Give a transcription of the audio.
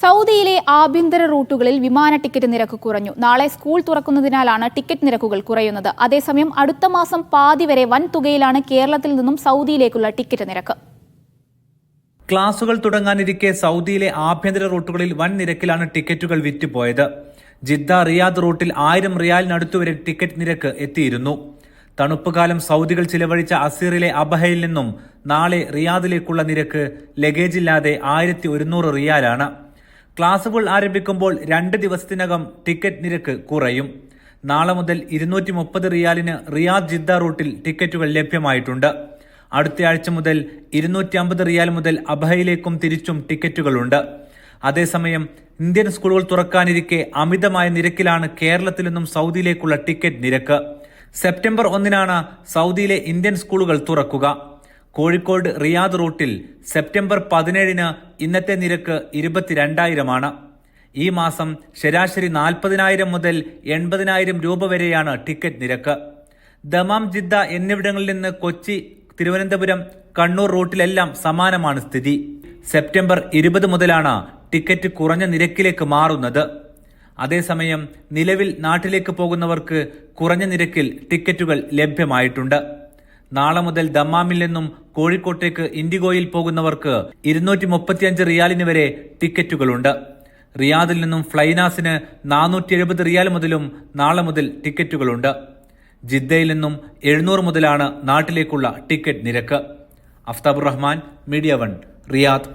സൗദിയിലെ ആഭ്യന്തര റൂട്ടുകളിൽ വിമാന ടിക്കറ്റ് നിരക്ക് കുറഞ്ഞു. നാളെ സ്കൂൾ തുറക്കുന്നതിനാലാണ് ടിക്കറ്റ് നിരക്കുകൾ കുറയുന്നത്. അതേസമയം അടുത്ത മാസം പാതി വരെ വൻ തുകയിലാണ് കേരളത്തിൽ നിന്നും സൗദിയിലേക്കുള്ള ടിക്കറ്റ് നിരക്ക്. ക്ലാസുകൾ തുടങ്ങാനിരിക്കെ സൗദിയിലെ ആഭ്യന്തര റൂട്ടുകളിൽ വൻ നിരക്കിലാണ് ടിക്കറ്റുകൾ വിറ്റുപോയത്. ജിദ്ദ റിയാദ് റൂട്ടിൽ 1000 റിയാലിനടുത്തുവരെ ടിക്കറ്റ് നിരക്ക് എത്തിയിരുന്നു. തണുപ്പുകാലം സൗദികൾ ചിലവഴിച്ച അസീറിലെ അബഹയിൽ നിന്നും നാളെ റിയാദിലേക്കുള്ള നിരക്ക് ലഗേജില്ലാതെ 1100 റിയാലാണ്. ക്ലാസുകൾ ആരംഭിക്കുമ്പോൾ 2 ദിവസത്തിനകം ടിക്കറ്റ് നിരക്ക് കുറയും. നാളെ മുതൽ 230 റിയാലിന് റിയാദ് ജിദ്ദ റൂട്ടിൽ ടിക്കറ്റുകൾ ലഭ്യമായിട്ടുണ്ട്. അടുത്തയാഴ്ച മുതൽ 250 റിയാൽ മുതൽ അബഹയിലേക്കും തിരിച്ചും ടിക്കറ്റുകളുണ്ട്. അതേസമയം ഇന്ത്യൻ സ്കൂളുകൾ തുറക്കാനിരിക്കെ അമിതമായ നിരക്കിലാണ് കേരളത്തിൽ നിന്നും സൗദിയിലേക്കുള്ള ടിക്കറ്റ് നിരക്ക്. സെപ്റ്റംബർ 1-നാണ് സൗദിയിലെ ഇന്ത്യൻ സ്കൂളുകൾ തുറക്കുക. കോഴിക്കോട് റിയാദ് റൂട്ടിൽ സെപ്റ്റംബർ 17-ന് ഇന്നത്തെ നിരക്ക് 22,000 ഈ മാസം ശരാശരി 40,000 മുതൽ 80,000 രൂപ വരെയാണ് ടിക്കറ്റ് നിരക്ക്. ദമാം, ജിദ്ദ എന്നിവിടങ്ങളിൽ നിന്ന് കൊച്ചി, തിരുവനന്തപുരം, കണ്ണൂർ റൂട്ടിലെല്ലാം സമാനമാണ് സ്ഥിതി. സെപ്റ്റംബർ 20 മുതലാണ് ടിക്കറ്റ് കുറഞ്ഞ നിരക്കിലേക്ക് മാറുന്നത്. അതേസമയം നിലവിൽ നാട്ടിലേക്ക് പോകുന്നവർക്ക് കുറഞ്ഞ നിരക്കിൽ ടിക്കറ്റുകൾ ലഭ്യമായിട്ടുണ്ട്. നാളെ മുതൽ ദമ്മാമിൽ നിന്നും കോഴിക്കോട്ടേക്ക് ഇൻഡിഗോയിൽ പോകുന്നവർക്ക് 235 റിയാലിന് വരെ ടിക്കറ്റുകളുണ്ട്. റിയാദിൽ നിന്നും ഫ്ലൈനാസിന് 470 റിയാൽ മുതലും നാളെ മുതൽ ടിക്കറ്റുകളുണ്ട്. ജിദ്ദയിൽ നിന്നും 700 മുതലാണ് നാട്ടിലേക്കുള്ള ടിക്കറ്റ് നിരക്ക്. Aftabur Rahman, media 1, Riyadh.